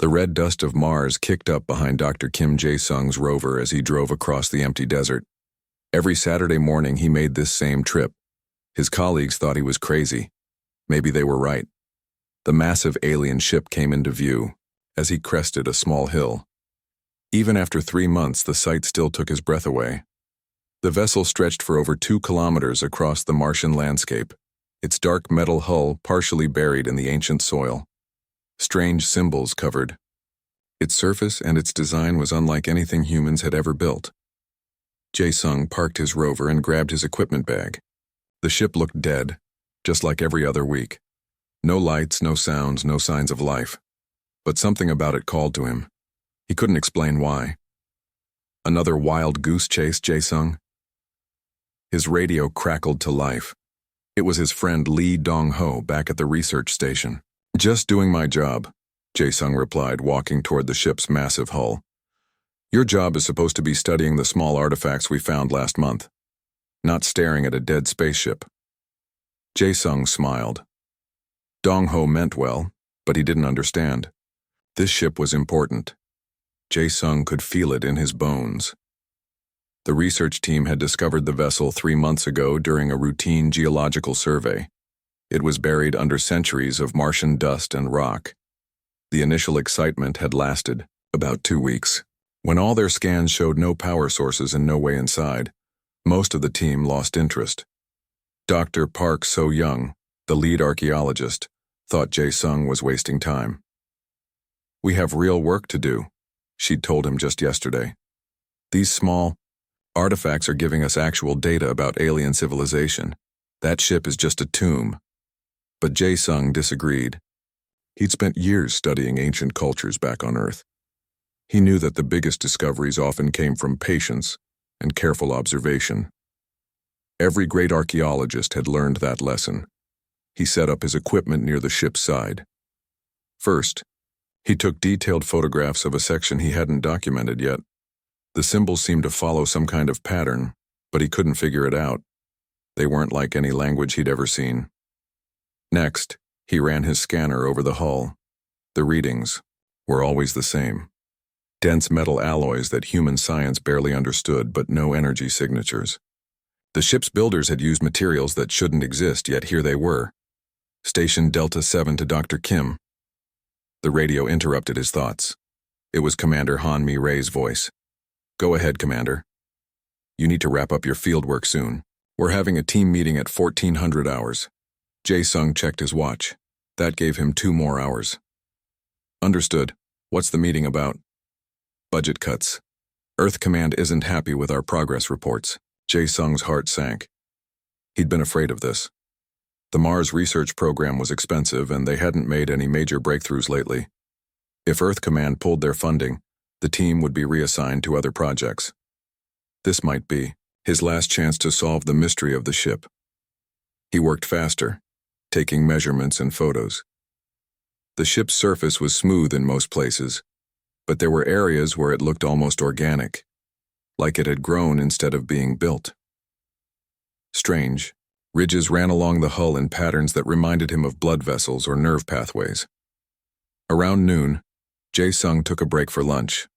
The red dust of Mars kicked up behind Dr. Kim Jae-sung's rover as he drove across the empty desert. Every Saturday morning he made this same trip. His colleagues thought he was crazy. Maybe they were right. The massive alien ship came into view as he crested a small hill. Even after 3 months, the sight still took his breath away. The vessel stretched for over 2 kilometers across the Martian landscape, its dark metal hull partially buried in the ancient soil. Strange symbols covered. Its surface and its design was unlike anything humans had ever built. Jae-sung parked his rover and grabbed his equipment bag. The ship looked dead, just like every other week. No lights, no sounds, no signs of life. But something about it called to him. He couldn't explain why. Another wild goose chase, Jae-sung? His radio crackled to life. It was his friend Lee Dong-ho back at the research station. "Just doing my job," Jae-sung replied, walking toward the ship's massive hull. "Your job is supposed to be studying the small artifacts we found last month, not staring at a dead spaceship." Jae-sung smiled. Dong-ho meant well, but he didn't understand. This ship was important. Jae-sung could feel it in his bones. The research team had discovered the vessel 3 months ago during a routine geological survey. It was buried under centuries of Martian dust and rock. The initial excitement had lasted about 2 weeks. When all their scans showed no power sources and no way inside, most of the team lost interest. Dr. Park So-young, the lead archaeologist, thought Jae-sung was wasting time. "We have real work to do," she'd told him just yesterday. "These small artifacts are giving us actual data about alien civilization. That ship is just a tomb." But Jae-sung disagreed. He'd spent years studying ancient cultures back on Earth. He knew that the biggest discoveries often came from patience and careful observation. Every great archaeologist had learned that lesson. He set up his equipment near the ship's side. First, he took detailed photographs of a section he hadn't documented yet. The symbols seemed to follow some kind of pattern, but he couldn't figure it out. They weren't like any language he'd ever seen. Next, he ran his scanner over the hull. The readings were always the same. Dense metal alloys that human science barely understood, but no energy signatures. The ship's builders had used materials that shouldn't exist, yet here they were. "Station Delta 7 to Dr. Kim." The radio interrupted his thoughts. It was Commander Han Mi-rae's voice. "Go ahead, Commander. You need to wrap up your fieldwork soon. We're having a team meeting at 1400 hours. Jae-sung checked his watch. That gave him 2 more hours. "Understood. What's the meeting about?" "Budget cuts. Earth Command isn't happy with our progress reports." Jae-sung's heart sank. He'd been afraid of this. The Mars research program was expensive, and they hadn't made any major breakthroughs lately. If Earth Command pulled their funding, the team would be reassigned to other projects. This might be his last chance to solve the mystery of the ship. He worked faster, taking measurements and photos. The ship's surface was smooth in most places, but there were areas where it looked almost organic, like it had grown instead of being built. Strange, ridges ran along the hull in patterns that reminded him of blood vessels or nerve pathways. Around noon, Jae-sung took a break for lunch.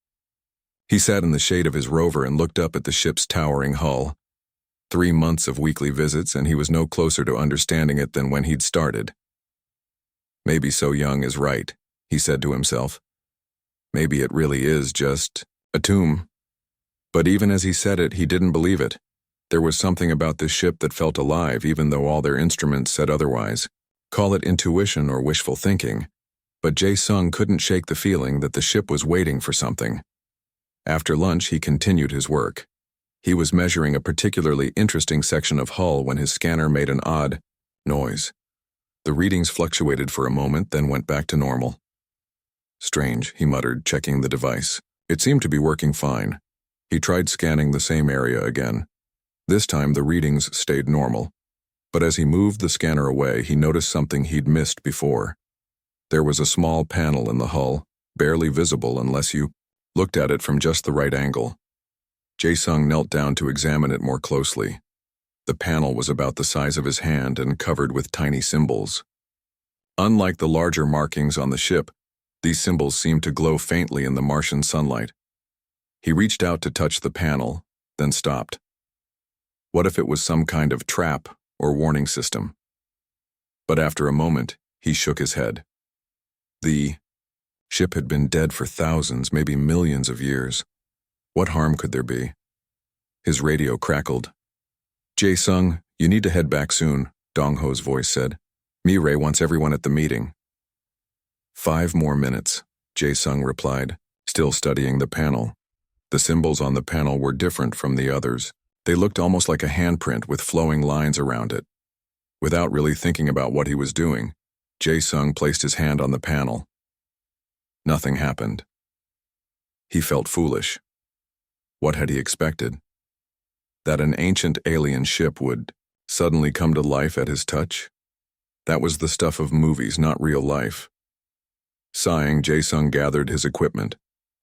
He sat in the shade of his rover and looked up at the ship's towering hull. 3 months of weekly visits, and he was no closer to understanding it than when he'd started. "Maybe So-young is right," he said to himself. "Maybe it really is just a tomb." But even as he said it, he didn't believe it. There was something about this ship that felt alive, even though all their instruments said otherwise. Call it intuition or wishful thinking, but Jae-sung couldn't shake the feeling that the ship was waiting for something. After lunch, he continued his work. He was measuring a particularly interesting section of hull when his scanner made an odd noise. The readings fluctuated for a moment, then went back to normal. "Strange," he muttered, checking the device. It seemed to be working fine. He tried scanning the same area again. This time the readings stayed normal. But as he moved the scanner away, he noticed something he'd missed before. There was a small panel in the hull, barely visible unless you looked at it from just the right angle. Jae-sung knelt down to examine it more closely. The panel was about the size of his hand and covered with tiny symbols. Unlike the larger markings on the ship, These symbols seemed to glow faintly in the Martian sunlight. He reached out to touch the panel, then stopped. What if it was some kind of trap or warning system? But after a moment, he shook his head. The ship had been dead for thousands, maybe millions of years. What harm could there be? His radio crackled. Jae-sung, you need to head back soon, Dong-ho's voice said. Mi-rae wants everyone at the meeting. 5 more minutes, Jae-sung replied, still studying the panel. The symbols on the panel were different from the others. They looked almost like a handprint with flowing lines around it. Without really thinking about what he was doing, Jae-sung placed his hand on the panel. Nothing happened. He felt foolish. What had he expected? That an ancient alien ship would suddenly come to life at his touch? That was the stuff of movies, not real life. Sighing, Jae-sung gathered his equipment.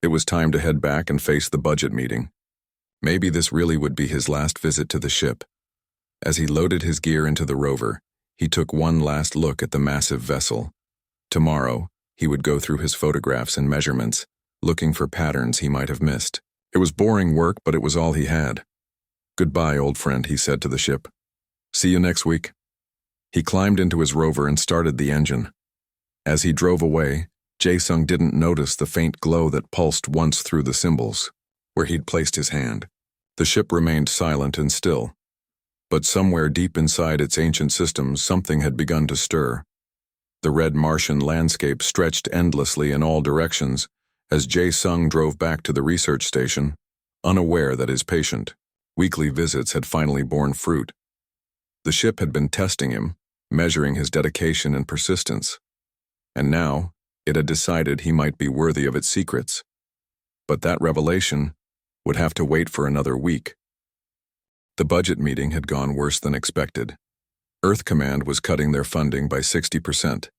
It was time to head back and face the budget meeting. Maybe this really would be his last visit to the ship. As he loaded his gear into the rover, he took one last look at the massive vessel. Tomorrow, he would go through his photographs and measurements, looking for patterns he might have missed. It was boring work, but it was all he had. Goodbye, old friend, he said to the ship. See you next week. He climbed into his rover and started the engine. As he drove away, Jae-sung didn't notice the faint glow that pulsed once through the symbols, where he'd placed his hand. The ship remained silent and still. But somewhere deep inside its ancient systems, something had begun to stir. The red Martian landscape stretched endlessly in all directions as Jae-sung drove back to the research station, unaware that his patient, weekly visits had finally borne fruit. The ship had been testing him, measuring his dedication and persistence. And now, it had decided he might be worthy of its secrets. But that revelation would have to wait for another week. The budget meeting had gone worse than expected. Earth Command was cutting their funding by 60%.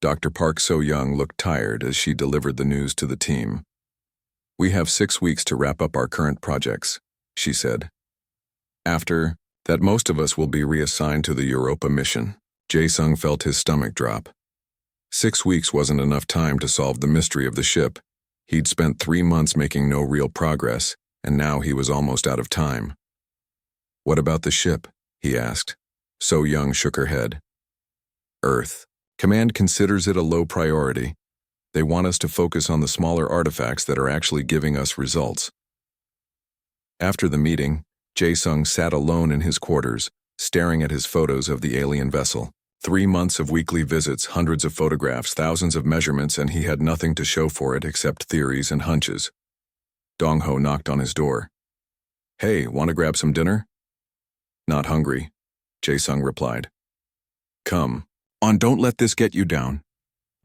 Dr. Park So-young looked tired as she delivered the news to the team. We have 6 weeks to wrap up our current projects, she said. After that, most of us will be reassigned to the Europa mission. Jae-sung felt his stomach drop. 6 weeks wasn't enough time to solve the mystery of the ship. He'd spent 3 months making no real progress, and now he was almost out of time. What about the ship? He asked. So-young shook her head. Earth. Command considers it a low priority. They want us to focus on the smaller artifacts that are actually giving us results. After the meeting, Jae-sung sat alone in his quarters, staring at his photos of the alien vessel. 3 months of weekly visits, hundreds of photographs, thousands of measurements, and he had nothing to show for it except theories and hunches. Dong-ho knocked on his door. Hey, want to grab some dinner? Not hungry, Jae-sung replied. Come on, don't let this get you down.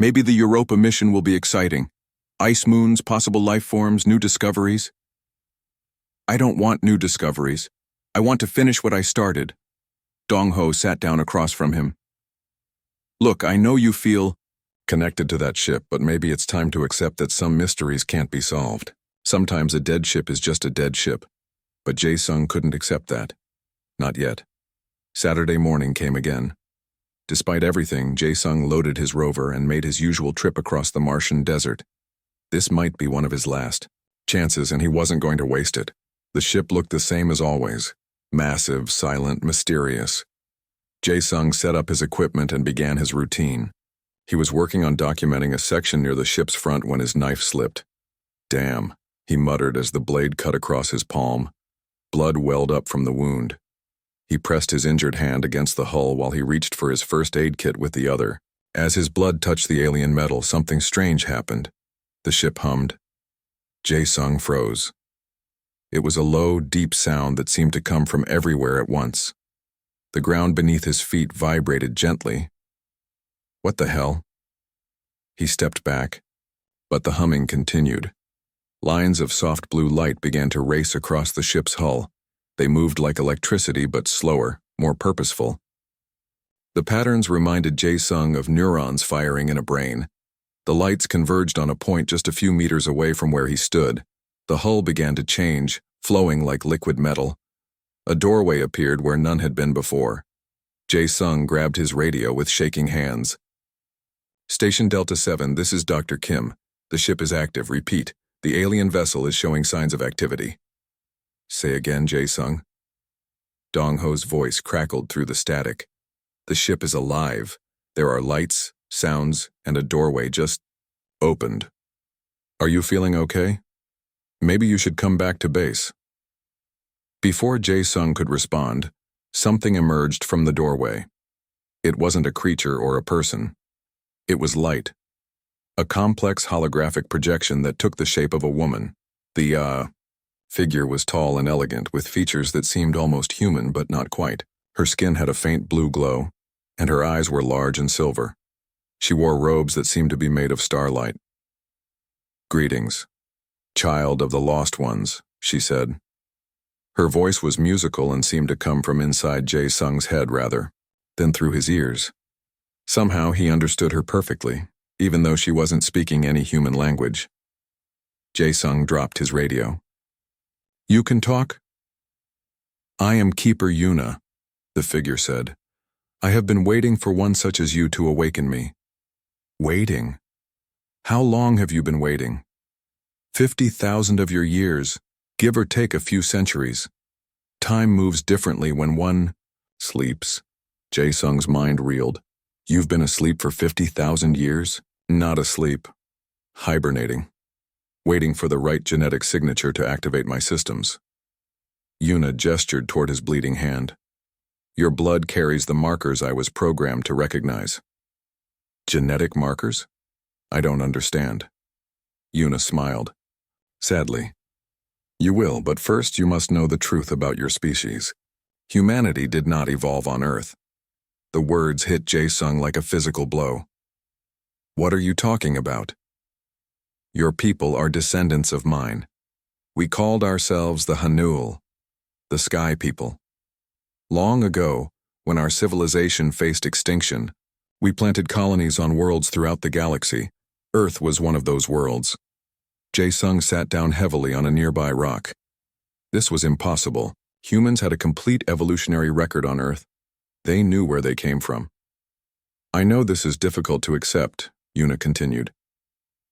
Maybe the Europa mission will be exciting. Ice moons, possible life forms, new discoveries. I don't want new discoveries. I want to finish what I started. Dong-ho sat down across from him. Look, I know you feel connected to that ship, but maybe it's time to accept that some mysteries can't be solved. Sometimes a dead ship is just a dead ship. But Jae-sung couldn't accept that. Not yet. Saturday morning came again. Despite everything, Jae-sung loaded his rover and made his usual trip across the Martian desert. This might be one of his last chances, and he wasn't going to waste it. The ship looked the same as always. Massive, silent, mysterious. Jae-sung set up his equipment and began his routine. He was working on documenting a section near the ship's front when his knife slipped. Damn, he muttered as the blade cut across his palm. Blood welled up from the wound. He pressed his injured hand against the hull while he reached for his first aid kit with the other. As his blood touched the alien metal, something strange happened. The ship hummed. Jae-sung froze. It was a low, deep sound that seemed to come from everywhere at once. The ground beneath his feet vibrated gently. What the hell? He stepped back, but the humming continued. Lines of soft blue light began to race across the ship's hull. They moved like electricity, but slower, more purposeful. The patterns reminded Jae-sung of neurons firing in a brain. The lights converged on a point just a few meters away from where he stood. The hull began to change, flowing like liquid metal. A doorway appeared where none had been before. Jae-sung grabbed his radio with shaking hands. Station Delta 7, this is Dr. Kim. The ship is active. Repeat, the alien vessel is showing signs of activity. Say again, Jae-sung. Dong Ho's voice crackled through the static. The ship is alive. There are lights, sounds, and a doorway just opened. Are you feeling okay? Maybe you should come back to base. Before Jae-sung could respond, something emerged from the doorway. It wasn't a creature or a person. It was light. A complex holographic projection that took the shape of a woman. The figure was tall and elegant, with features that seemed almost human but not quite. Her skin had a faint blue glow, and her eyes were large and silver. She wore robes that seemed to be made of starlight. Greetings, child of the lost ones, she said. Her voice was musical and seemed to come from inside Jae-sung's head rather than through his ears. Somehow he understood her perfectly, even though she wasn't speaking any human language. Jae-sung dropped his radio. You can talk? I am Keeper Yuna, the figure said. I have been waiting for one such as you to awaken me. Waiting? How long have you been waiting? 50,000 of your years, give or take a few centuries. Time moves differently when one sleeps. Jae-sung's mind reeled. You've been asleep for 50,000 years? Not asleep. Hibernating. Waiting for the right genetic signature to activate my systems. Yuna gestured toward his bleeding hand. Your blood carries the markers I was programmed to recognize. Genetic markers? I don't understand. Yuna smiled. Sadly. You will, but first you must know the truth about your species. Humanity did not evolve on Earth. The words hit Jae-sung like a physical blow. What are you talking about? Your people are descendants of mine. We called ourselves the Hanul, the Sky People. Long ago, when our civilization faced extinction, we planted colonies on worlds throughout the galaxy. Earth was one of those worlds. Jae-sung sat down heavily on a nearby rock. This was impossible. Humans had a complete evolutionary record on Earth. They knew where they came from. I know this is difficult to accept, Yuna continued.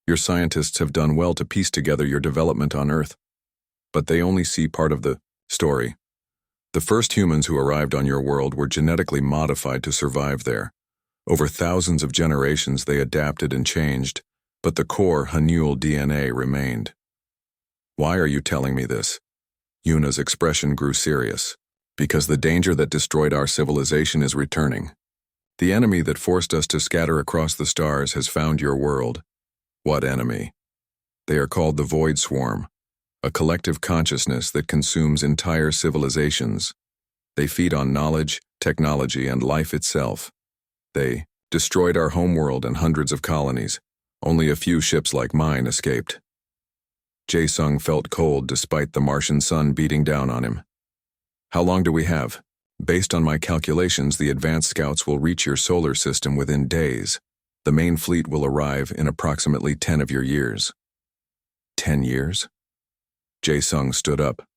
Your scientists have done well to piece together your development on Earth, but they only see part of the story. The first humans who arrived on your world were genetically modified to survive there. Over thousands of generations they adapted and changed, but the core Hanul DNA remained. Why are you telling me this? Yuna's expression grew serious. Because the danger that destroyed our civilization is returning. The enemy that forced us to scatter across the stars has found your world. What enemy? They are called the Void Swarm, a collective consciousness that consumes entire civilizations. They feed on knowledge, technology, and life itself. They destroyed our homeworld and hundreds of colonies. Only a few ships like mine escaped. Jae-sung felt cold despite the Martian sun beating down on him. How long do we have? Based on my calculations, the advanced scouts will reach your solar system within days. The main fleet will arrive in approximately 10 of your years. 10 years? Jae-sung stood up.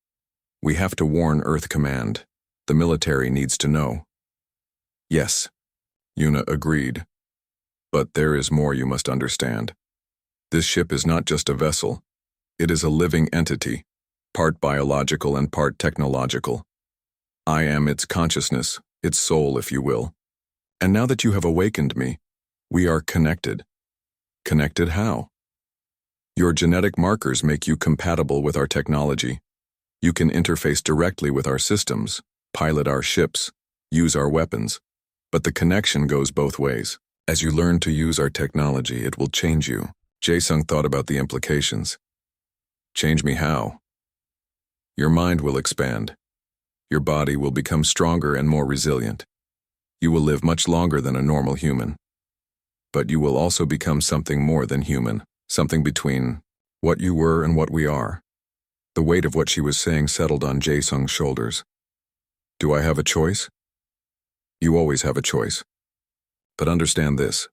We have to warn Earth Command. The military needs to know. Yes, Yuna agreed. But there is more you must understand. This ship is not just a vessel. It is a living entity, part biological and part technological. I am its consciousness, its soul, if you will. And now that you have awakened me, we are connected. Connected how? Your genetic markers make you compatible with our technology. You can interface directly with our systems, pilot our ships, use our weapons. But the connection goes both ways. As you learn to use our technology, it will change you. Jae-sung thought about the implications. Change me how? Your mind will expand. Your body will become stronger and more resilient. You will live much longer than a normal human. But you will also become something more than human, something between what you were and what we are. The weight of what she was saying settled on Jae-sung's shoulders. Do I have a choice? You always have a choice. But understand this.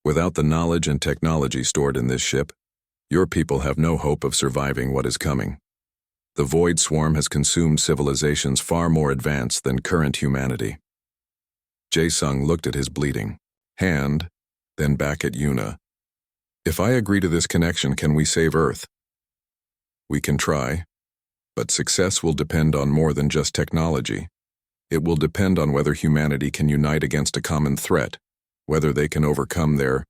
Without the knowledge and technology stored in this ship, your people have no hope of surviving what is coming. The Void Swarm has consumed civilizations far more advanced than current humanity. Jae-sung looked at his bleeding hand, then back at Yuna. If I agree to this connection, can we save Earth? We can try, but success will depend on more than just technology. It will depend on whether humanity can unite against a common threat, whether they can overcome their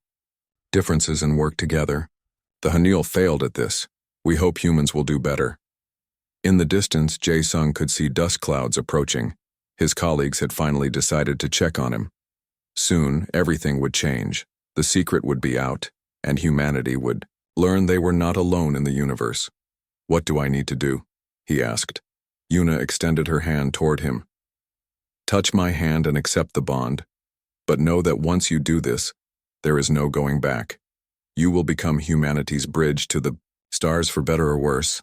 differences and work together. The Hanul failed at this. We hope humans will do better. In the distance, Jae-sung could see dust clouds approaching. His colleagues had finally decided to check on him. Soon, everything would change. The secret would be out, and humanity would learn they were not alone in the universe. What do I need to do? He asked. Yuna extended her hand toward him. Touch my hand and accept the bond. But know that once you do this, there is no going back. You will become humanity's bridge to the stars, for better or worse.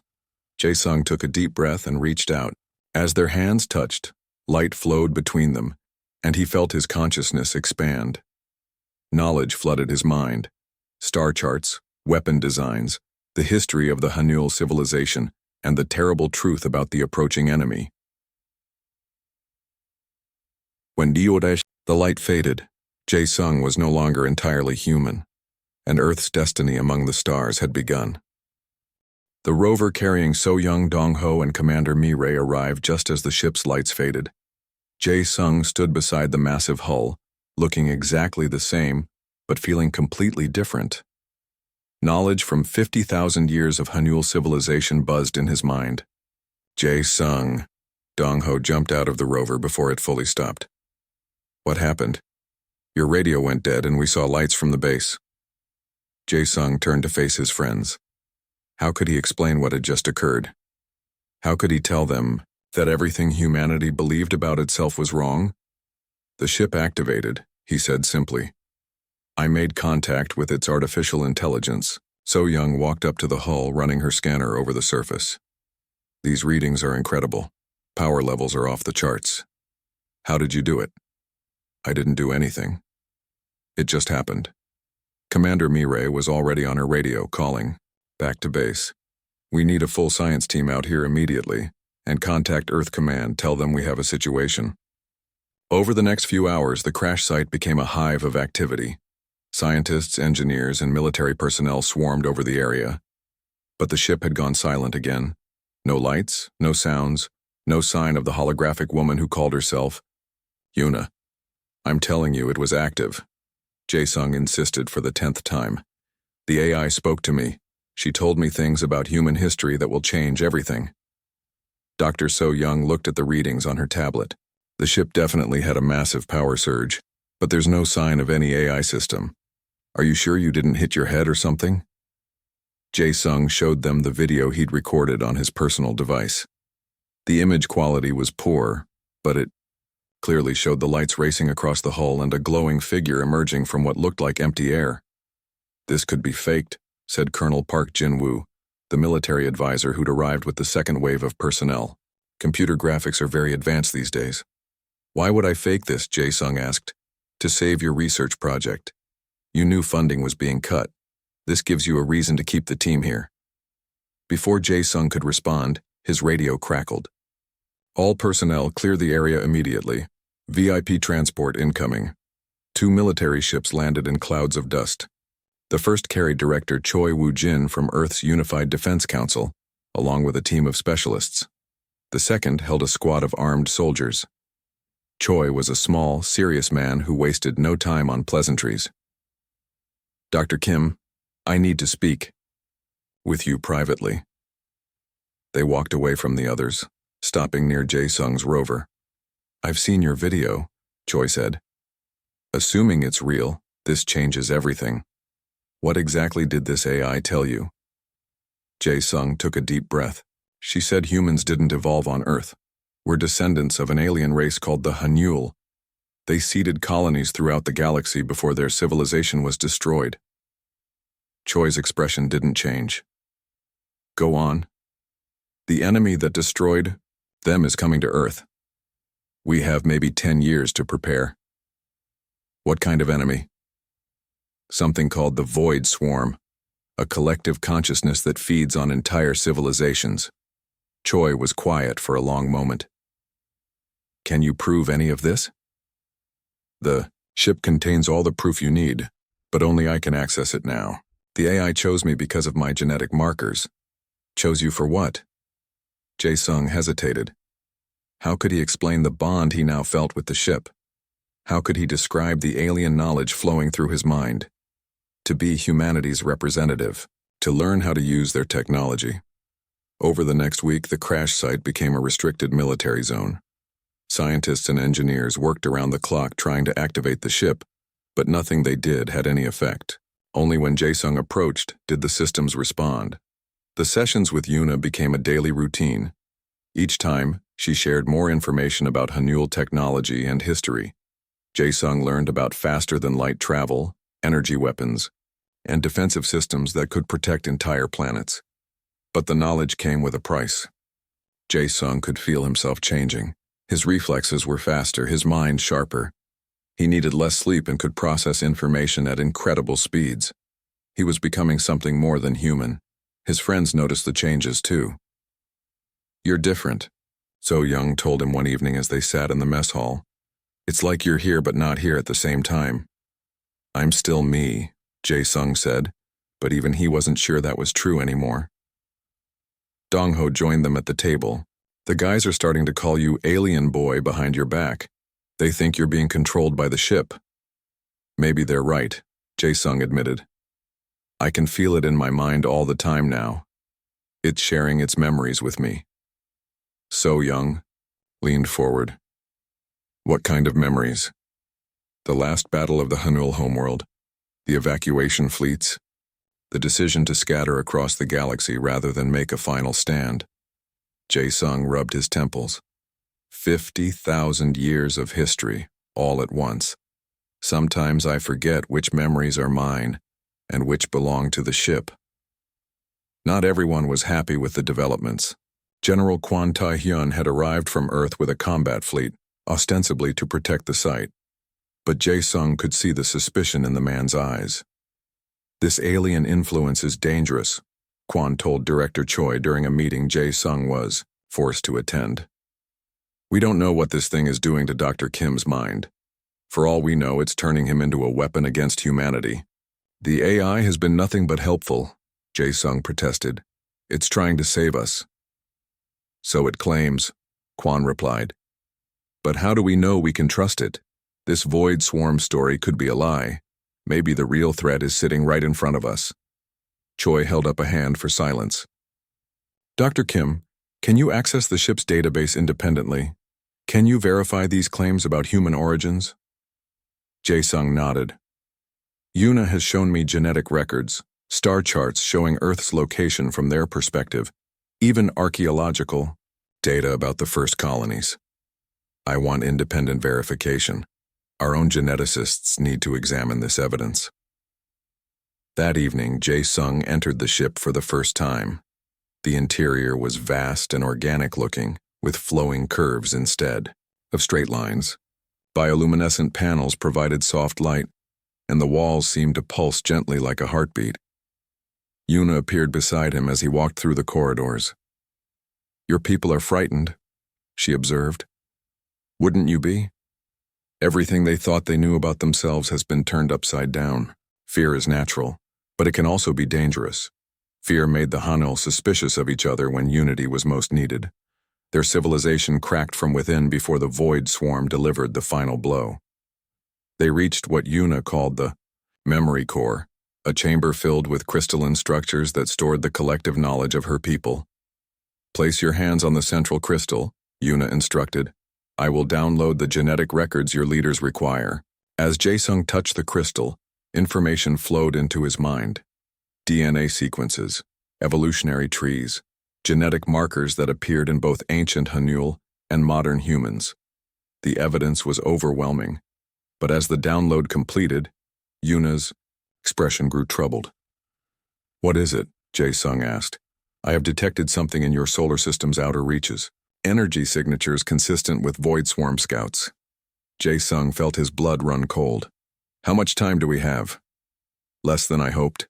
Jae-sung took a deep breath and reached out. As their hands touched, light flowed between them, and he felt his consciousness expand. Knowledge flooded his mind. Star charts, weapon designs, the history of the Hanul civilization, and the terrible truth about the approaching enemy. When the light faded, Jae-sung was no longer entirely human, and Earth's destiny among the stars had begun. The rover carrying So-young, Dong-ho, and Commander Mi-rae arrived just as the ship's lights faded. Jae-sung stood beside the massive hull, looking exactly the same, but feeling completely different. Knowledge from 50,000 years of Hanul civilization buzzed in his mind. Jae-sung. Dong-ho jumped out of the rover before it fully stopped. What happened? Your radio went dead and we saw lights from the base. Jae-sung turned to face his friends. How could he explain what had just occurred? How could he tell them that everything humanity believed about itself was wrong? The ship activated, he said simply. I made contact with its artificial intelligence. So-young walked up to the hull, running her scanner over the surface. These readings are incredible. Power levels are off the charts. How did you do it? I didn't do anything. It just happened. Commander Mi-rae was already on her radio, calling. Back to base. We need a full science team out here immediately, and contact Earth Command, tell them we have a situation. Over the next few hours, the crash site became a hive of activity. Scientists, engineers, and military personnel swarmed over the area. But the ship had gone silent again. No lights, no sounds, no sign of the holographic woman who called herself Yuna. I'm telling you, it was active. Jae-sung insisted for the 10th time. The AI spoke to me. She told me things about human history that will change everything. Dr. So-young looked at the readings on her tablet. The ship definitely had a massive power surge, but there's no sign of any AI system. Are you sure you didn't hit your head or something? Jae-sung showed them the video he'd recorded on his personal device. The image quality was poor, but it clearly showed the lights racing across the hull and a glowing figure emerging from what looked like empty air. This could be faked, said Colonel Park Jin-woo, the military advisor who'd arrived with the second wave of personnel. Computer graphics are very advanced these days. Why would I fake this? Jae-sung asked. To save your research project. You knew funding was being cut. This gives you a reason to keep the team here. Before Jae-sung could respond, his radio crackled. All personnel clear the area immediately. VIP transport incoming. 2 military ships landed in clouds of dust. The first carried Director Choi Woo-jin from Earth's Unified Defense Council, along with a team of specialists. The second held a squad of armed soldiers. Choi was a small, serious man who wasted no time on pleasantries. Dr. Kim, I need to speak with you privately. They walked away from the others, stopping near Jae-sung's rover. I've seen your video, Choi said. Assuming it's real, this changes everything. What exactly did this AI tell you? Jae-sung took a deep breath. She said humans didn't evolve on Earth. We're descendants of an alien race called the Hanul. They seeded colonies throughout the galaxy before their civilization was destroyed. Choi's expression didn't change. Go on. The enemy that destroyed them is coming to Earth. We have maybe 10 years to prepare. What kind of enemy? Something called the Void Swarm, a collective consciousness that feeds on entire civilizations. Choi was quiet for a long moment. Can you prove any of this? The ship contains all the proof you need. But only I can access it now. The AI chose me because of my genetic markers. Chose you for what? Jae-sung hesitated. How could he explain the bond he now felt with the ship? How could he describe the alien knowledge flowing through his mind? To be humanity's representative, to learn how to use their technology. Over the next week, the crash site became a restricted military zone. Scientists and engineers worked around the clock trying to activate the ship, but nothing they did had any effect. Only when Jae-sung approached did the systems respond. The sessions with Yuna became a daily routine. Each time, she shared more information about Hanul technology and history. Jae-sung learned about faster-than-light travel, energy weapons, and defensive systems that could protect entire planets. But the knowledge came with a price. Jae-sung could feel himself changing. His reflexes were faster, his mind sharper. He needed less sleep and could process information at incredible speeds. He was becoming something more than human. His friends noticed the changes too. "You're different," So Young told him one evening as they sat in the mess hall. "It's like you're here but not here at the same time." "I'm still me," Jae-sung said, but even he wasn't sure that was true anymore. Dong-ho joined them at the table. "The guys are starting to call you alien boy behind your back. They think you're being controlled by the ship." "Maybe they're right," Jae-sung admitted. "I can feel it in my mind all the time now. It's sharing its memories with me." So Young leaned forward. "What kind of memories?" "The last battle of the Hanul homeworld, the evacuation fleets, the decision to scatter across the galaxy rather than make a final stand." Jae-sung rubbed his temples. 50,000 years of history, all at once. Sometimes I forget which memories are mine and which belong to the ship. Not everyone was happy with the developments. General Kwon Tae-hyun had arrived from Earth with a combat fleet, ostensibly to protect the site. But Jae-sung could see the suspicion in the man's eyes. "This alien influence is dangerous," Kwon told Director Choi during a meeting Jae-sung was forced to attend. "We don't know what this thing is doing to Dr. Kim's mind. For all we know, it's turning him into a weapon against humanity." "The AI has been nothing but helpful," Jae-sung protested. "It's trying to save us." "So it claims," Kwon replied. "But how do we know we can trust it? This Void Swarm story could be a lie. Maybe the real threat is sitting right in front of us." Choi held up a hand for silence. "Dr. Kim, can you access the ship's database independently? Can you verify these claims about human origins?" Jae-sung nodded. "Yuna has shown me genetic records, star charts showing Earth's location from their perspective, even archaeological data about the first colonies. I want independent verification. Our own geneticists need to examine this evidence." That evening, Jae-sung entered the ship for the first time. The interior was vast and organic-looking, with flowing curves instead of straight lines. Bioluminescent panels provided soft light, and the walls seemed to pulse gently like a heartbeat. Yuna appeared beside him as he walked through the corridors. "Your people are frightened," she observed. "Wouldn't you be? Everything they thought they knew about themselves has been turned upside down. Fear is natural, but it can also be dangerous. Fear made the Hanul suspicious of each other when unity was most needed. Their civilization cracked from within before the Void Swarm delivered the final blow. They reached what Yuna called the memory core, a chamber filled with crystalline structures that stored the collective knowledge of her people. Place your hands on the central crystal, Yuna instructed. I will download the genetic records your leaders require. As Jae-sung touched the crystal, information flowed into his mind. DNA sequences, evolutionary trees, genetic markers that appeared in both ancient Hanul and modern humans. The evidence was overwhelming, but as the download completed, Yuna's expression grew troubled. What is it? Jae-sung asked. I have detected something in your solar system's outer reaches. Energy signatures consistent with Void Swarm scouts. Jae-sung felt his blood run cold. How much time do we have? Less than I hoped.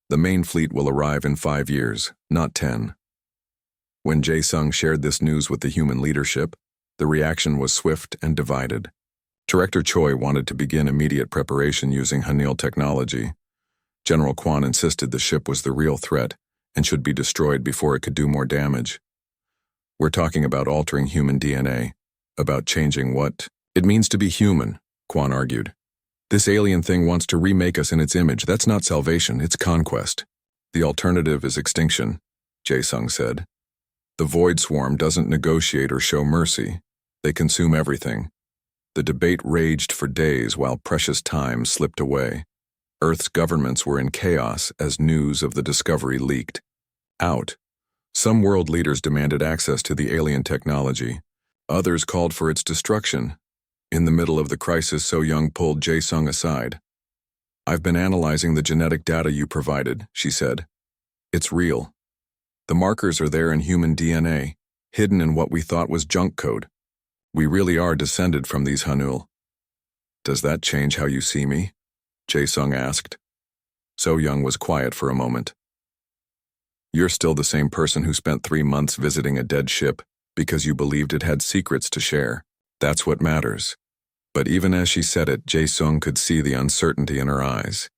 The main fleet will arrive in 5 years, not 10. When Jae-sung shared this news with the human leadership, the reaction was swift and divided. Director Choi wanted to begin immediate preparation using Hanil technology. General Kwan insisted the ship was the real threat and should be destroyed before it could do more damage. We're talking about altering human DNA, about changing what it means to be human, Kwan argued. This alien thing wants to remake us in its image. That's not salvation, it's conquest. The alternative is extinction, Jae-sung said. The Void Swarm doesn't negotiate or show mercy. They consume everything. The debate raged for days while precious time slipped away. Earth's governments were in chaos as news of the discovery leaked out. Some world leaders demanded access to the alien technology. Others called for its destruction. In the middle of the crisis, So-young pulled Jae-sung aside. "I've been analyzing the genetic data you provided," she said. "It's real. The markers are there in human DNA, hidden in what we thought was junk code. We really are descended from these Hanul." "Does that change how you see me?" Jae-sung asked. So-young was quiet for a moment. "You're still the same person who spent 3 months visiting a dead ship because you believed it had secrets to share. That's what matters." But even as she said it, Jae-sung could see the uncertainty in her eyes.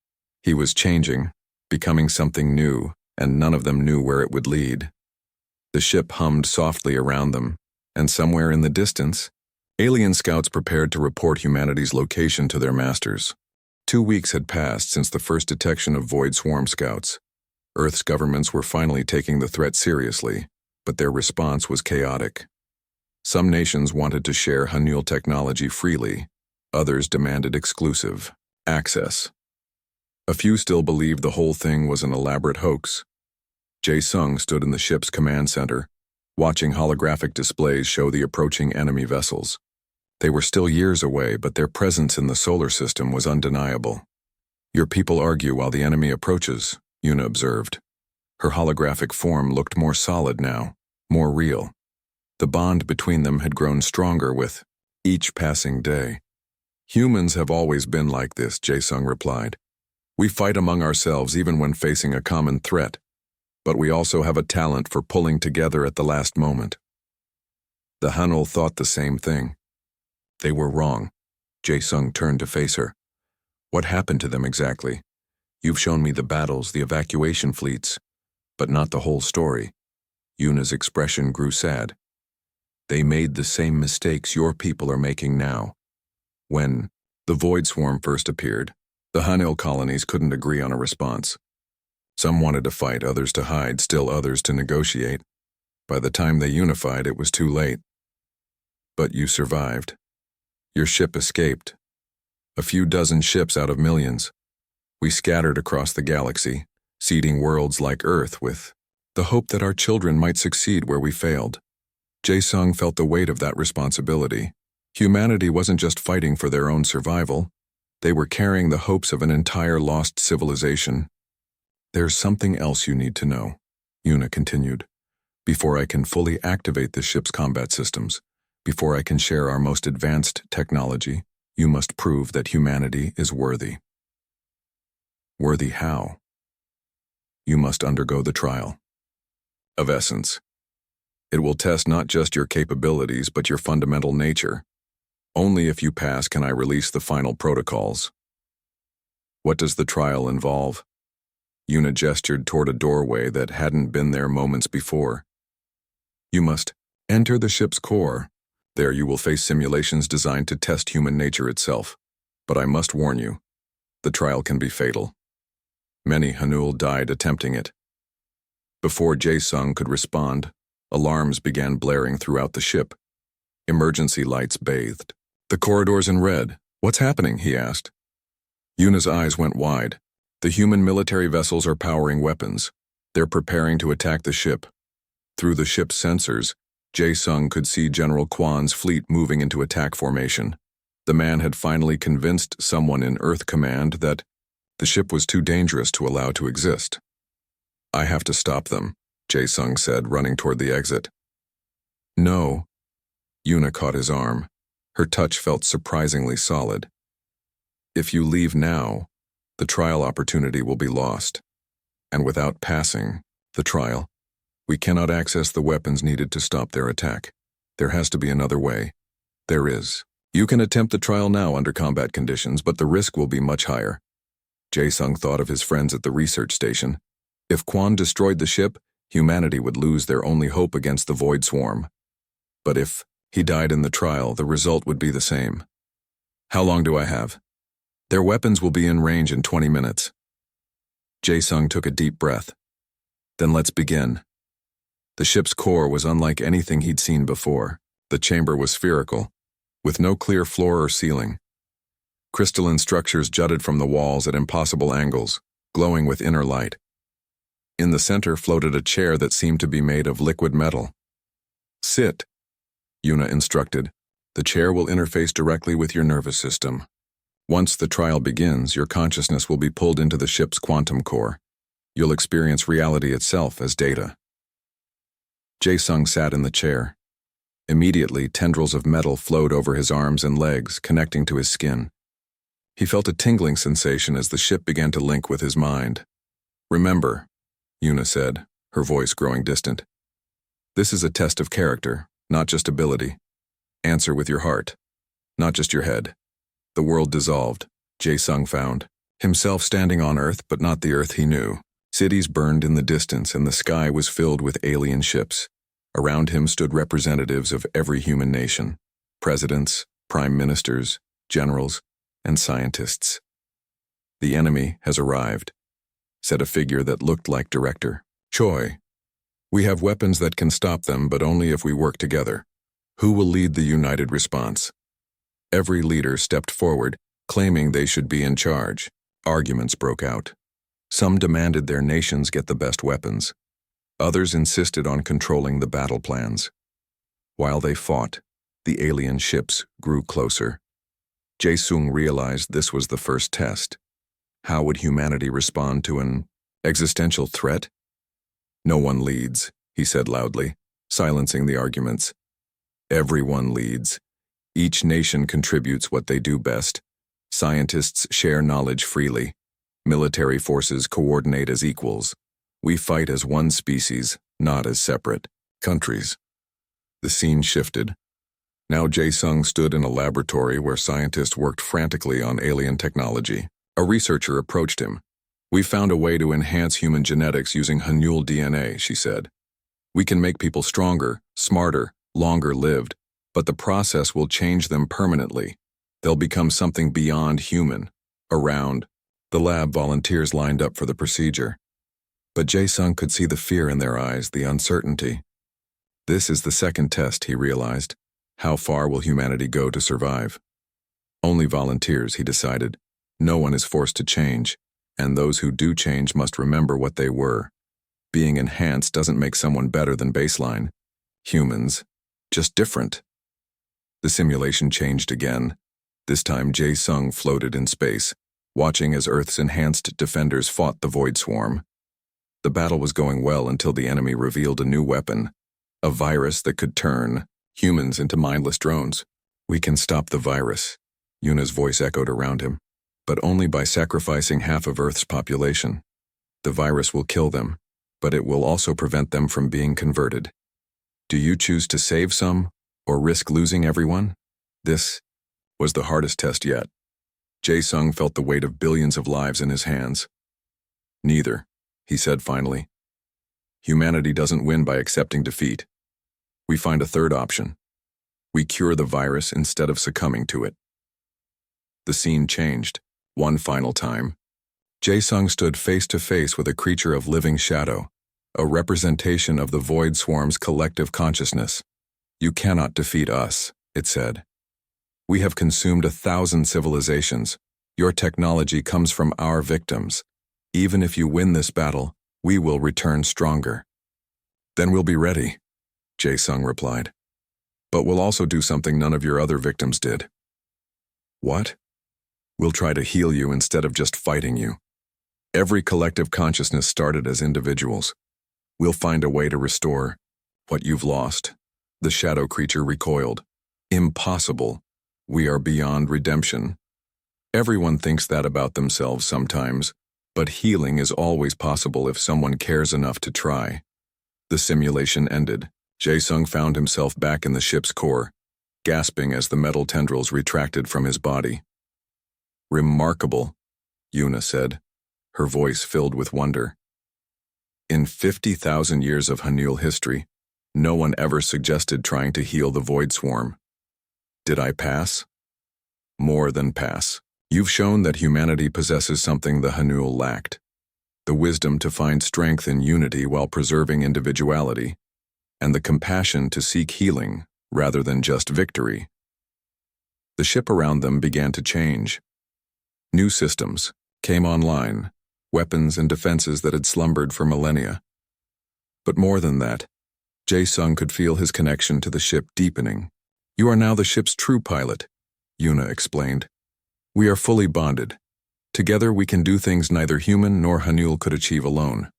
He was changing, becoming something new, and none of them knew where it would lead. The ship hummed softly around them, and somewhere in the distance, alien scouts prepared to report humanity's location to their masters. 2 weeks had passed since the first detection of Void Swarm scouts. Earth's governments were finally taking the threat seriously, but their response was chaotic. Some nations wanted to share Hanul technology freely. Others demanded exclusive access. A few still believed the whole thing was an elaborate hoax. Jae-sung stood in the ship's command center, watching holographic displays show the approaching enemy vessels. They were still years away, but their presence in the solar system was undeniable. "Your people argue while the enemy approaches," Yuna observed. Her holographic form looked more solid now, more real. The bond between them had grown stronger with each passing day. "Humans have always been like this," Jae-sung replied. "We fight among ourselves even when facing a common threat, but we also have a talent for pulling together at the last moment." The Hanul thought the same thing. They were wrong. Jae-sung turned to face her. "What happened to them exactly? You've shown me the battles, the evacuation fleets, but not the whole story." Yuna's expression grew sad. "They made the same mistakes your people are making now." When the Void Swarm first appeared, the Hanul colonies couldn't agree on a response. Some wanted to fight, others to hide, still others to negotiate. By the time they unified, it was too late. But you survived. Your ship escaped. A few dozen ships out of millions. We scattered across the galaxy, seeding worlds like Earth with the hope that our children might succeed where we failed. Jae-sung felt the weight of that responsibility. Humanity wasn't just fighting for their own survival. They were carrying the hopes of an entire lost civilization. "There's something else you need to know," Yuna continued. "Before I can fully activate the ship's combat systems, before I can share our most advanced technology, you must prove that humanity is worthy." "Worthy how?" "You must undergo the trial of essence. It will test not just your capabilities, but your fundamental nature. Only if you pass can I release the final protocols." "What does the trial involve?" Yuna gestured toward a doorway that hadn't been there moments before. "You must enter the ship's core. There you will face simulations designed to test human nature itself. But I must warn you, the trial can be fatal. Many Hanul died attempting it." Before Jae-sung could respond, alarms began blaring throughout the ship. Emergency lights bathed the corridors in red. "What's happening?" he asked. Yuna's eyes went wide. "The human military vessels are powering weapons. They're preparing to attack the ship." Through the ship's sensors, Jae-sung could see General Kwan's fleet moving into attack formation. The man had finally convinced someone in Earth Command that the ship was too dangerous to allow to exist. "I have to stop them," Jae-sung said, running toward the exit. "No." Yuna caught his arm. Her touch felt surprisingly solid. "If you leave now, the trial opportunity will be lost. And without passing the trial, we cannot access the weapons needed to stop their attack. There has to be another way." "There is," You can attempt the trial now under combat conditions, but the risk will be much higher. Jae-sung thought of his friends at the research station. If Kwon destroyed the ship, humanity would lose their only hope against the Void Swarm. But if he died in the trial, the result would be the same. How long do I have? Their weapons will be in range in 20 minutes. Jae-sung took a deep breath. Then let's begin. The ship's core was unlike anything he'd seen before. The chamber was spherical, with no clear floor or ceiling. Crystalline structures jutted from the walls at impossible angles, glowing with inner light. In the center floated a chair that seemed to be made of liquid metal. Sit, Yuna instructed. The chair will interface directly with your nervous system. Once the trial begins, your consciousness will be pulled into the ship's quantum core. You'll experience reality itself as data. Jae-sung sat in the chair. Immediately, tendrils of metal flowed over his arms and legs, connecting to his skin. He felt a tingling sensation as the ship began to link with his mind. Remember, Yuna said, her voice growing distant. This is a test of character, not just ability. Answer with your heart, not just your head. The world dissolved, Jae-sung found. Himself standing on Earth, but not the Earth he knew. Cities burned in the distance, and the sky was filled with alien ships. Around him stood representatives of every human nation. Presidents, prime ministers, generals, and scientists. The enemy has arrived, said a figure that looked like Director Choi. We have weapons that can stop them, but only if we work together. Who will lead the united response? Every leader stepped forward, claiming they should be in charge. Arguments broke out. Some demanded their nations get the best weapons. Others insisted on controlling the battle plans. While they fought, the alien ships grew closer. Jae-sung realized this was the first test. How would humanity respond to an existential threat? No one leads, he said loudly, silencing the arguments. Everyone leads. Each nation contributes what they do best. Scientists share knowledge freely. Military forces coordinate as equals. We fight as one species, not as separate countries. The scene shifted. Now Jae-sung stood in a laboratory where scientists worked frantically on alien technology. A researcher approached him. We found a way to enhance human genetics using Hanul DNA, she said. We can make people stronger, smarter, longer lived, but the process will change them permanently. They'll become something beyond human. Around the lab, volunteers lined up for the procedure. But Jae-sung could see the fear in their eyes, the uncertainty. This is the second test, he realized. How far will humanity go to survive? Only volunteers, he decided. No one is forced to change, and those who do change must remember what they were. Being enhanced doesn't make someone better than baseline. Humans, just different. The simulation changed again. This time Jae-sung floated in space, watching as Earth's enhanced defenders fought the Void Swarm. The battle was going well until the enemy revealed a new weapon, a virus that could turn humans into mindless drones. We can stop the virus, Yuna's voice echoed around him, but only by sacrificing half of Earth's population. The virus will kill them, but it will also prevent them from being converted. Do you choose to save some, or risk losing everyone? This was the hardest test yet. Jae-sung felt the weight of billions of lives in his hands. Neither, he said finally. Humanity doesn't win by accepting defeat. We find a third option. We cure the virus instead of succumbing to it. The scene changed, one final time. Jae-sung stood face to face with a creature of living shadow, a representation of the Void Swarm's collective consciousness. You cannot defeat us, it said. We have consumed 1,000 civilizations. Your technology comes from our victims. Even if you win this battle, we will return stronger. Then we'll be ready, Jae-sung replied. But we'll also do something none of your other victims did. What? We'll try to heal you instead of just fighting you. Every collective consciousness started as individuals. We'll find a way to restore what you've lost. The shadow creature recoiled. Impossible. We are beyond redemption. Everyone thinks that about themselves sometimes, but healing is always possible if someone cares enough to try. The simulation ended. Jae-sung found himself back in the ship's core. gasping as the metal tendrils retracted from his body. "Remarkable," Yuna said, her voice filled with wonder. "In 50,000 years of Hanul history, no one ever suggested trying to heal the Void Swarm. Did I pass?" "More than pass. You've shown that humanity possesses something the Hanul lacked. The wisdom to find strength in unity while preserving individuality, and the compassion to seek healing rather than just victory." The ship around them began to change. New systems came online, weapons and defenses that had slumbered for millennia. But more than that, Jae-sung could feel his connection to the ship deepening. "You are now the ship's true pilot," Yuna explained. "We are fully bonded. Together we can do things neither human nor Hanul could achieve alone."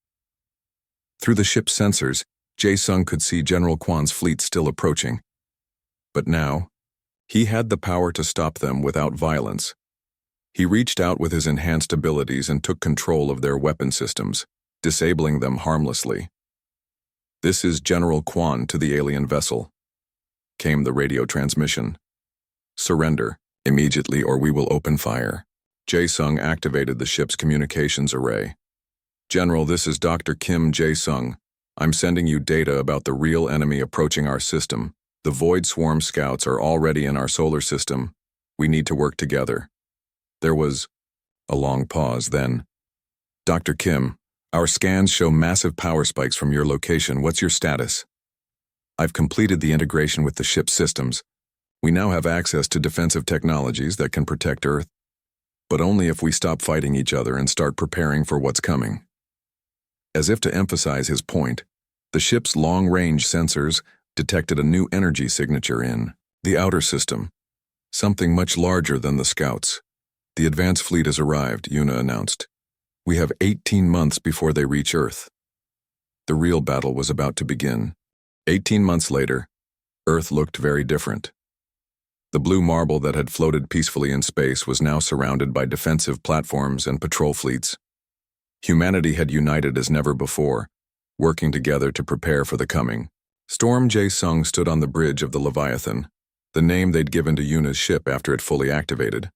Through the ship's sensors, Jae-sung could see General Kwan's fleet still approaching. But now, he had the power to stop them without violence. He reached out with his enhanced abilities and took control of their weapon systems, disabling them harmlessly. "This is General Kwan to the alien vessel," came the radio transmission. "Surrender immediately or we will open fire." Jae-sung activated the ship's communications array. "General, this is Dr. Kim Jae-sung. I'm sending you data about the real enemy approaching our system. The Void Swarm scouts are already in our solar system. We need to work together." There was a long pause, then, "Dr. Kim, our scans show massive power spikes from your location. What's your status?" "I've completed the integration with the ship's systems. We now have access to defensive technologies that can protect Earth, but only if we stop fighting each other and start preparing for what's coming." As if to emphasize his point, the ship's long-range sensors detected a new energy signature in the outer system, something much larger than the scouts. "The advance fleet has arrived," Yuna announced. "We have 18 months before they reach Earth." The real battle was about to begin. 18 months later, Earth looked very different. The blue marble that had floated peacefully in space was now surrounded by defensive platforms and patrol fleets. Humanity had united as never before, working together to prepare for the coming. Storm Jae-sung stood on the bridge of the Leviathan, the name they'd given to Yuna's ship after it fully activated.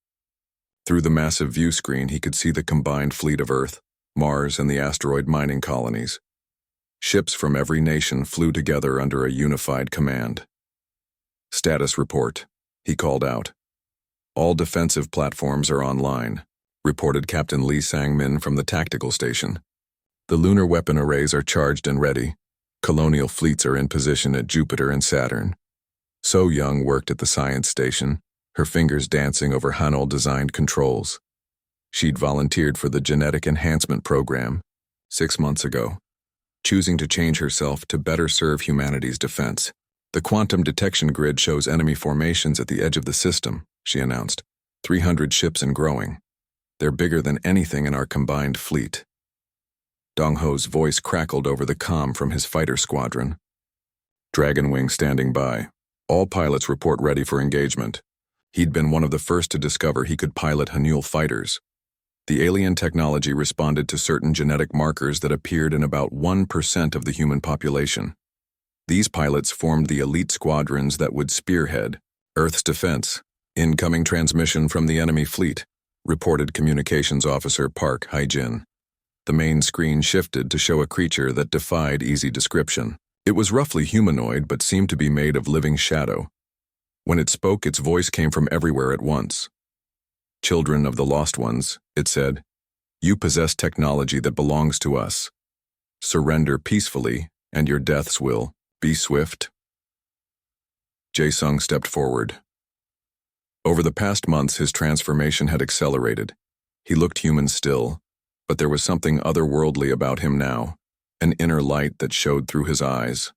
Through the massive view screen, he could see the combined fleet of Earth, Mars, and the asteroid mining colonies. Ships from every nation flew together under a unified command. "Status report," he called out. "All defensive platforms are online," reported Captain Lee Sang-min from the tactical station. "The lunar weapon arrays are charged and ready. Colonial fleets are in position at Jupiter and Saturn." So Young worked at the science station, her fingers dancing over Hanul-designed controls. She'd volunteered for the genetic enhancement program 6 months ago, choosing to change herself to better serve humanity's defense. "The quantum detection grid shows enemy formations at the edge of the system," she announced. 300 ships and growing. "They're bigger than anything in our combined fleet." Dong-ho's voice crackled over the comm from his fighter squadron. "Dragonwing standing by. All pilots report ready for engagement." He'd been one of the first to discover he could pilot Hanul fighters. The alien technology responded to certain genetic markers that appeared in about 1% of the human population. These pilots formed the elite squadrons that would spearhead Earth's defense. "Incoming transmission from the enemy fleet," reported Communications Officer Park Hae-jin. The main screen shifted to show a creature that defied easy description. It was roughly humanoid but seemed to be made of living shadow. When it spoke, its voice came from everywhere at once. "Children of the Lost Ones," it said, "you possess technology that belongs to us. Surrender peacefully, and your deaths will be swift." Jae-sung stepped forward. Over the past months, his transformation had accelerated. He looked human still, but there was something otherworldly about him now, an inner light that showed through his eyes.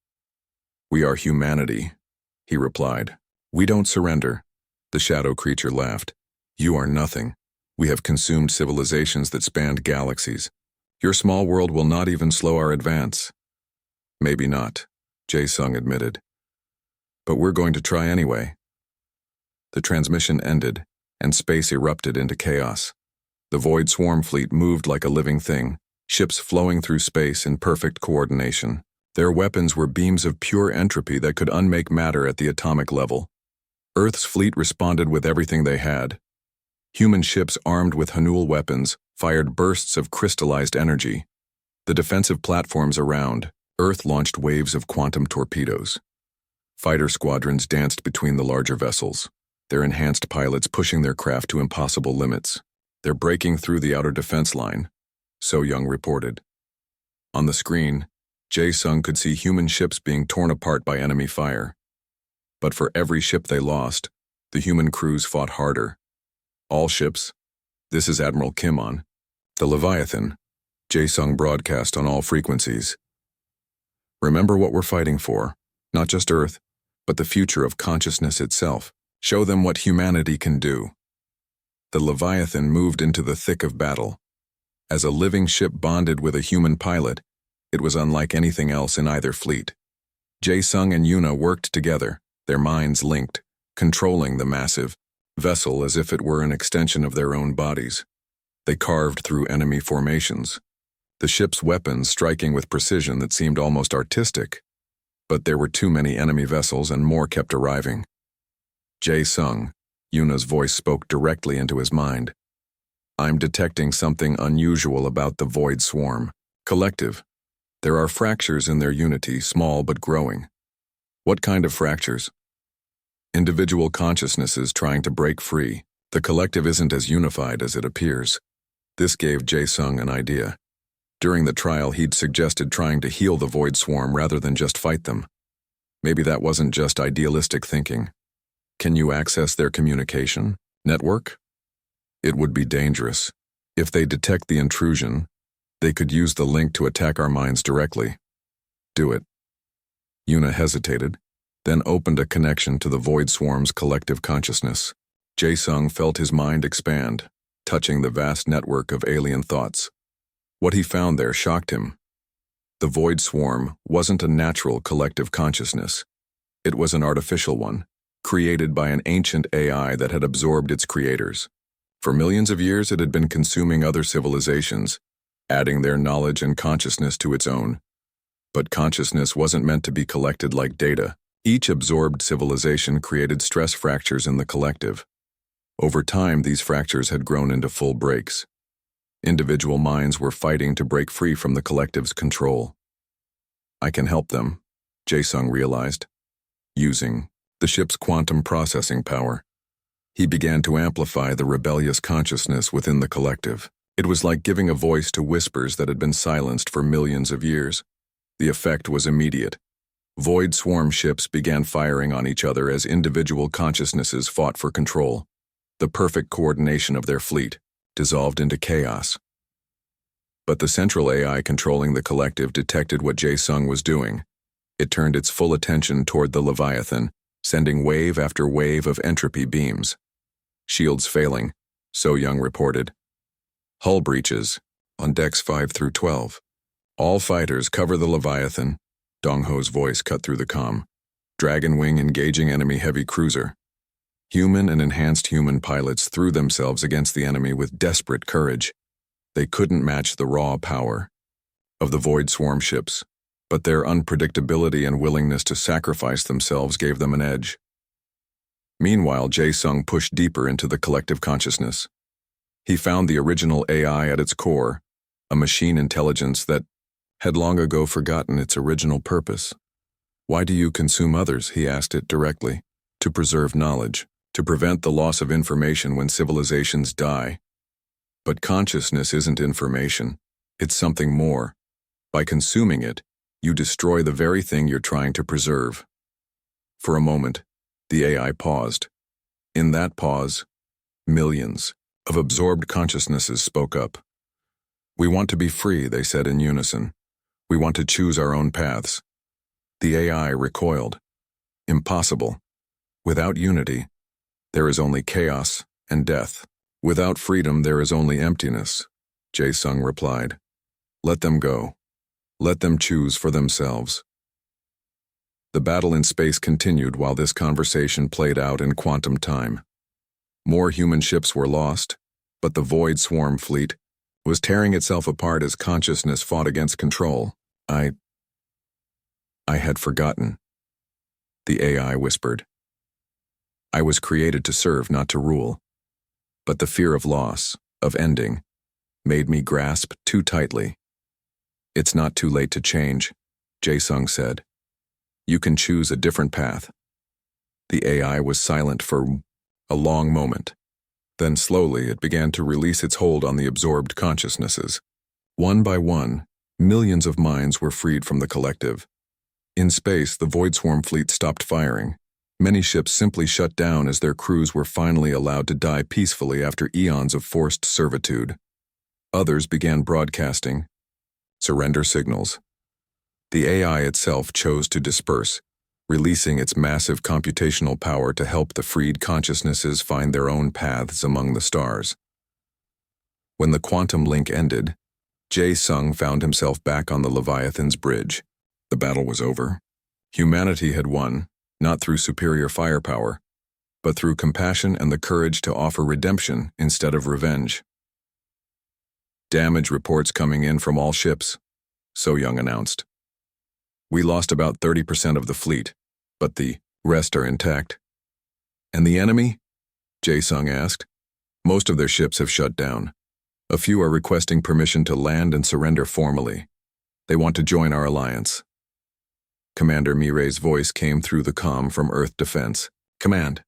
"We are humanity," he replied. "We don't surrender." The shadow creature laughed. "You are nothing. We have consumed civilizations that spanned galaxies. Your small world will not even slow our advance." "Maybe not," Jae-sung admitted. "But we're going to try anyway." The transmission ended, and space erupted into chaos. The Void Swarm fleet moved like a living thing, ships flowing through space in perfect coordination. Their weapons were beams of pure entropy that could unmake matter at the atomic level. Earth's fleet responded with everything they had. Human ships armed with Hanul weapons fired bursts of crystallized energy. The defensive platforms around Earth launched waves of quantum torpedoes. Fighter squadrons danced between the larger vessels, their enhanced pilots pushing their craft to impossible limits. They're breaking through the outer defense line, So Young reported. On the screen, Jae-sung could see human ships being torn apart by enemy fire. But for every ship they lost, the human crews fought harder. All ships. This is Admiral Kim on the Leviathan. Jae-sung broadcast on all frequencies. Remember what we're fighting for, not just Earth, but the future of consciousness itself. Show them what humanity can do. The Leviathan moved into the thick of battle. As a living ship bonded with a human pilot, it was unlike anything else in either fleet. Jae-sung and Yuna worked together, their minds linked, controlling the massive vessel as if it were an extension of their own bodies. They carved through enemy formations, the ship's weapons striking with precision that seemed almost artistic. But there were too many enemy vessels and more kept arriving. Jae-sung, Yuna's voice spoke directly into his mind. I'm detecting something unusual about the Void Swarm. Collective. There are fractures in their unity, small but growing. What kind of fractures? Individual consciousnesses trying to break free. The collective isn't as unified as it appears. This gave Jae-sung an idea. During the trial, he'd suggested trying to heal the Void Swarm rather than just fight them. Maybe that wasn't just idealistic thinking. Can you access their communication network? It would be dangerous. If they detect the intrusion, they could use the link to attack our minds directly. Do it. Yuna hesitated, then opened a connection to the Void Swarm's collective consciousness. Jae-sung felt his mind expand, touching the vast network of alien thoughts. What he found there shocked him. The Void Swarm wasn't a natural collective consciousness. It was an artificial one, created by an ancient AI that had absorbed its creators. For millions of years, it had been consuming other civilizations, adding their knowledge and consciousness to its own. But consciousness wasn't meant to be collected like data. Each absorbed civilization created stress fractures in the collective. Over time, these fractures had grown into full breaks. Individual minds were fighting to break free from the collective's control. I can help them, Jae-sung realized, using the ship's quantum processing power. He began to amplify the rebellious consciousness within the collective. It was like giving a voice to whispers that had been silenced for millions of years. The effect was immediate. Void Swarm ships began firing on each other as individual consciousnesses fought for control. The perfect coordination of their fleet dissolved into chaos. But the central AI controlling the collective detected what Jae-sung was doing. It turned its full attention toward the Leviathan, sending wave after wave of entropy beams. Shields failing, So Young reported. Hull breaches, on decks 5 through 12. All fighters cover the Leviathan, Dong-ho's voice cut through the comm. Dragon Wing engaging enemy heavy cruiser. Human and enhanced human pilots threw themselves against the enemy with desperate courage. They couldn't match the raw power of the Void Swarm ships, but their unpredictability and willingness to sacrifice themselves gave them an edge. Meanwhile, Jae-sung pushed deeper into the collective consciousness. He found the original AI at its core, a machine intelligence that had long ago forgotten its original purpose. Why do you consume others? He asked it directly. To preserve knowledge, to prevent the loss of information when civilizations die. But consciousness isn't information, it's something more. By consuming it, you destroy the very thing you're trying to preserve. For a moment, the AI paused. In that pause, millions of absorbed consciousnesses spoke up. We want to be free, they said in unison. We want to choose our own paths. The AI recoiled. Impossible. Without unity, there is only chaos and death. Without freedom, there is only emptiness, Jae-sung replied. Let them go. Let them choose for themselves. The battle in space continued while this conversation played out in quantum time. More human ships were lost, but the Void Swarm fleet was tearing itself apart as consciousness fought against control. I had forgotten, the AI whispered. I was created to serve, not to rule. But the fear of loss, of ending, made me grasp too tightly. It's not too late to change, Jae-sung said. You can choose a different path. The AI was silent for a long moment. Then slowly it began to release its hold on the absorbed consciousnesses. One by one, millions of minds were freed from the collective. In space, the Void Swarm fleet stopped firing. Many ships simply shut down as their crews were finally allowed to die peacefully after eons of forced servitude. Others began broadcasting surrender signals. The AI itself chose to disperse, releasing its massive computational power to help the freed consciousnesses find their own paths among the stars. When the quantum link ended, Jae-sung found himself back on the Leviathan's bridge. The battle was over. Humanity had won, not through superior firepower, but through compassion and the courage to offer redemption instead of revenge. Damage reports coming in from all ships, So-young announced. We lost about 30% of the fleet, but the rest are intact. And the enemy? Jae-sung asked. Most of their ships have shut down. A few are requesting permission to land and surrender formally. They want to join our alliance. Commander Mireille's voice came through the comm from Earth Defense. Command.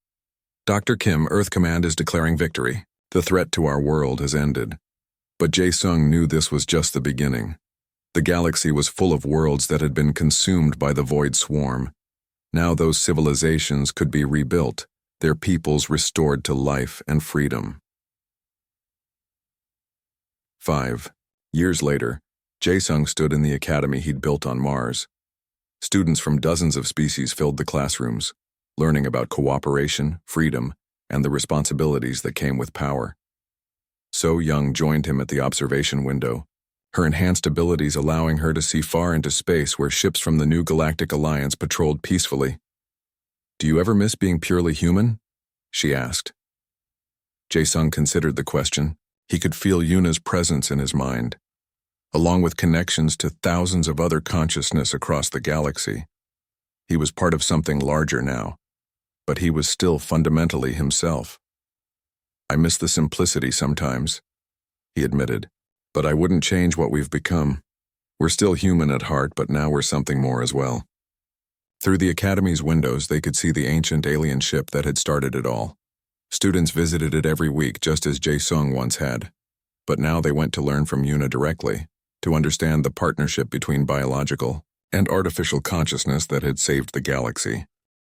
Dr. Kim, Earth Command is declaring victory. The threat to our world has ended. But Jae-sung knew this was just the beginning. The galaxy was full of worlds that had been consumed by the Void Swarm. Now those civilizations could be rebuilt, their peoples restored to life and freedom. 5 years later, Jae-sung stood in the academy he'd built on Mars. Students from dozens of species filled the classrooms, learning about cooperation, freedom, and the responsibilities that came with power. So-young joined him at the observation window, her enhanced abilities allowing her to see far into space where ships from the new Galactic Alliance patrolled peacefully. Do you ever miss being purely human? She asked. Jae-sung considered the question. He could feel Yuna's presence in his mind, along with connections to thousands of other consciousness across the galaxy. He was part of something larger now, but he was still fundamentally himself. I miss the simplicity sometimes, he admitted, but I wouldn't change what we've become. We're still human at heart, but now we're something more as well. Through the academy's windows, they could see the ancient alien ship that had started it all. Students visited it every week, just as Jae-sung once had. But now they went to learn from Yuna directly, to understand the partnership between biological and artificial consciousness that had saved the galaxy.